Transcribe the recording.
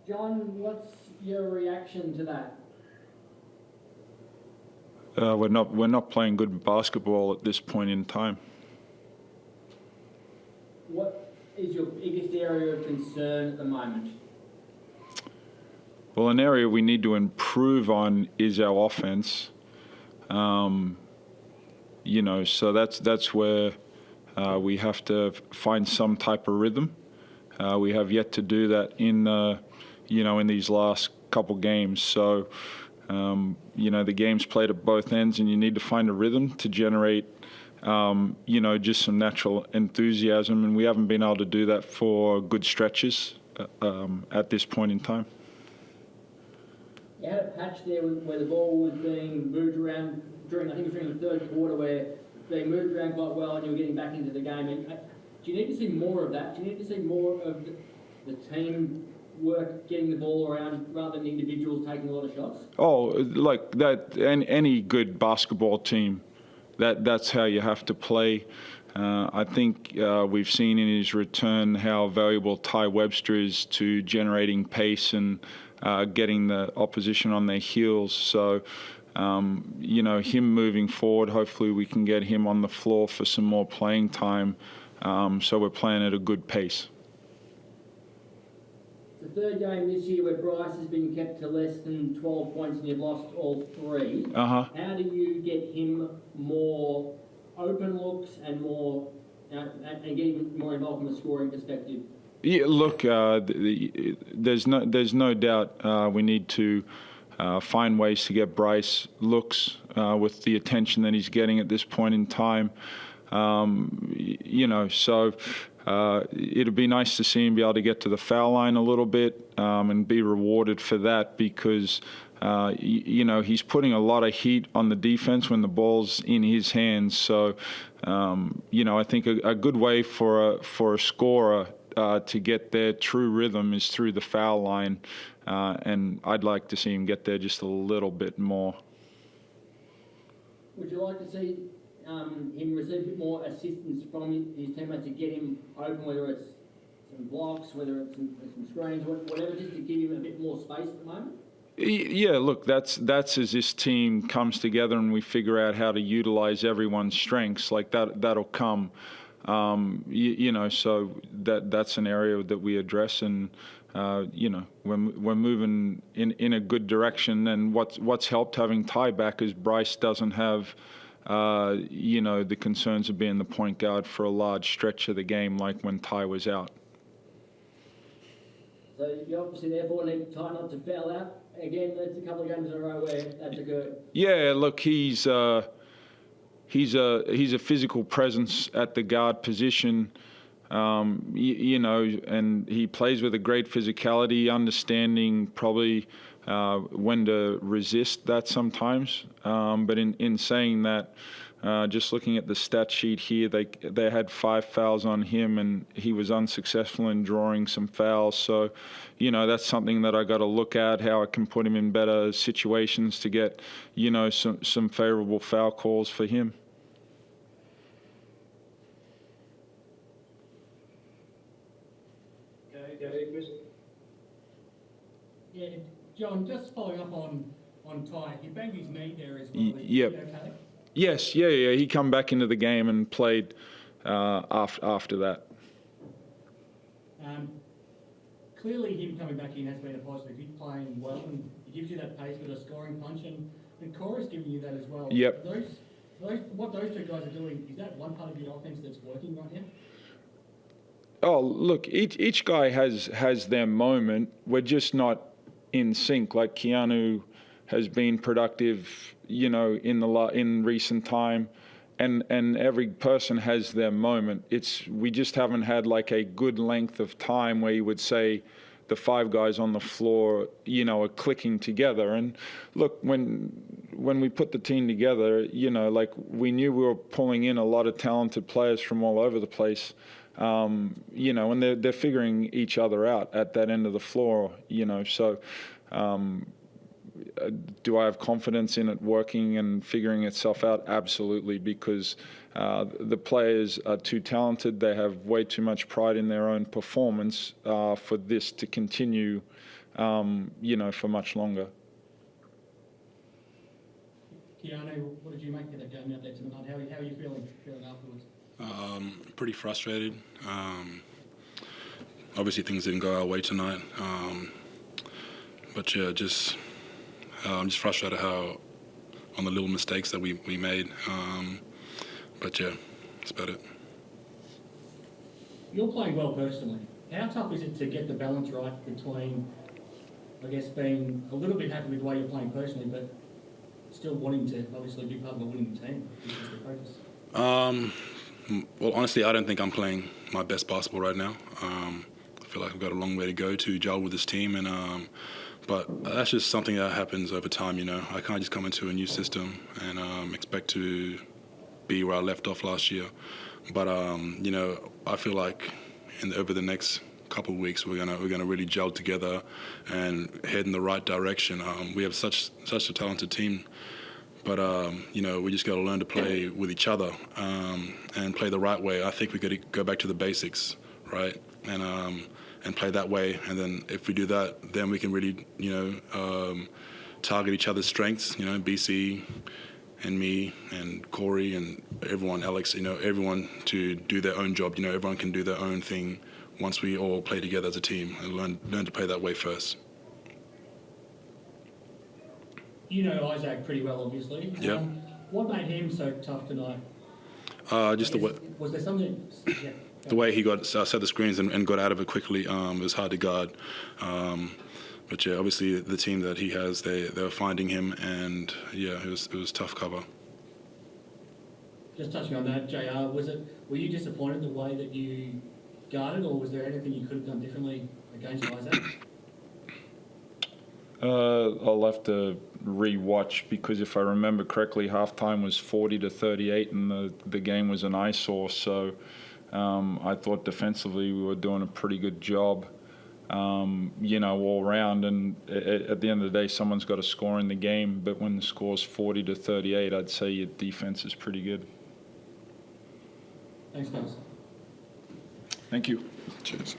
John, what's your reaction to that? We're not playing good basketball at this point in time. What is your biggest area of concern at the moment? Well, an area we need to improve on is our offense. So that's where we have to find some type of rhythm. We have yet to do that in these last couple games. So, the game's played at both ends, and you need to find a rhythm to generate, just some natural enthusiasm. And we haven't been able to do that for good stretches at this point in time. You had a patch there where the ball was being moved around during the third quarter, where being moved around quite well, and you were getting back into the game. And, do you need to see more of that? Do you need to see more of the team work getting the ball around rather than individuals taking a lot of shots? Oh, like that. Any good basketball team, that's how you have to play. I think we've seen in his return how valuable Ty Webster is to generating pace and getting the opposition on their heels. So, him moving forward, hopefully we can get him on the floor for some more playing time. So we're playing at a good pace. It's the third game this year where Bryce has been kept to less than 12 points and you've lost all three. Uh-huh. How do you get him more open looks and more and get him more involved from a scoring perspective? Yeah, look, there's no doubt we need to find ways to get Bryce looks with the attention that he's getting at this point in time. So it'd be nice to see him be able to get to the foul line a little bit and be rewarded for that, because he's putting a lot of heat on the defense when the ball's in his hands. So I think a good way for a scorer to get their true rhythm is through the foul line, and I'd like to see him get there just a little bit more. Would you like to see him receive a bit more assistance from his teammates to get him open, whether it's some blocks, whether it's some screens, whatever, just to give him a bit more space at the moment? Yeah, look, that's as this team comes together and we figure out how to utilize everyone's strengths. Like that'll come. So that's an area that we address, and we're moving in a good direction. And what's helped having Ty back is Bryce doesn't have the concerns of being the point guard for a large stretch of the game like when Ty was out. So you obviously therefore need Ty not to foul out again. That's a couple of games in a row where that's occurred. Yeah, look, he's a physical presence at the guard position, and he plays with a great physicality, understanding probably when to resist that sometimes. But in saying that, just looking at the stat sheet here, they had 5 fouls on him, and he was unsuccessful in drawing some fouls. So, that's something that I got to look at, how I can put him in better situations to get, some favorable foul calls for him. Yeah, John, just following up on Ty, he banged his knee there as well. Yep. Okay? Yes, yeah. He come back into the game and played after that. Clearly, him coming back in has been a positive. He's playing well, and he gives you that pace with a scoring punch, and Cora's giving you that as well. Yep. What those two guys are doing, is that one part of your offense that's working right now? Oh, look, each guy has their moment. We're just not in sync. Like Keanu has been productive, in recent time, and every person has their moment. We just haven't had like a good length of time where you would say the 5 guys on the floor, are clicking together. And look, when we put the team together, we knew we were pulling in a lot of talented players from all over the place. And they're figuring each other out at that end of the floor, so do I have confidence in it working and figuring itself out? Absolutely, because the players are too talented. They have way too much pride in their own performance for this to continue for much longer. Keanu, what did you make of that game out there tonight? How are you feeling afterwards? Pretty frustrated. Obviously, things didn't go our way tonight. But yeah, I'm just frustrated how on the little mistakes that we made. But yeah, that's about it. You're playing well personally. How tough is it to get the balance right between, I guess, being a little bit happy with the way you're playing personally, but still wanting to obviously be part of a winning team, which is the focus? Well, honestly, I don't think I'm playing my best basketball right now. I feel like I've got a long way to go to gel with this team, but that's just something that happens over time. I can't just come into a new system and expect to be where I left off last year. But I feel like over the next couple of weeks we're gonna really gel together and head in the right direction. We have such a talented team, but we just got to learn to play with each other and play the right way. I think we got to go back to the basics, right? And play that way. And then if we do that, then we can really target each other's strengths. BC and me and Corey and everyone, Alex, everyone to do their own job. Everyone can do their own thing once we all play together as a team and learn to play that way first. You know Isaac pretty well, obviously. Yep. What made him so tough tonight? Just the way. Was there something? Yeah. The way he set the screens and got out of it quickly, it was hard to guard. But yeah, obviously the team that he has, they were finding him, and yeah, it was tough cover. Just touching on that, JR, were you disappointed the way that you guarded, or was there anything you could have done differently against Isaac? I'll have to re-watch, because if I remember correctly, halftime was 40-38, and the game was an eyesore. So I thought defensively we were doing a pretty good job, all round. And at the end of the day, someone's got to score in the game. But when the score's 40-38, I'd say your defense is pretty good. Thanks, guys. Thank you. Cheers.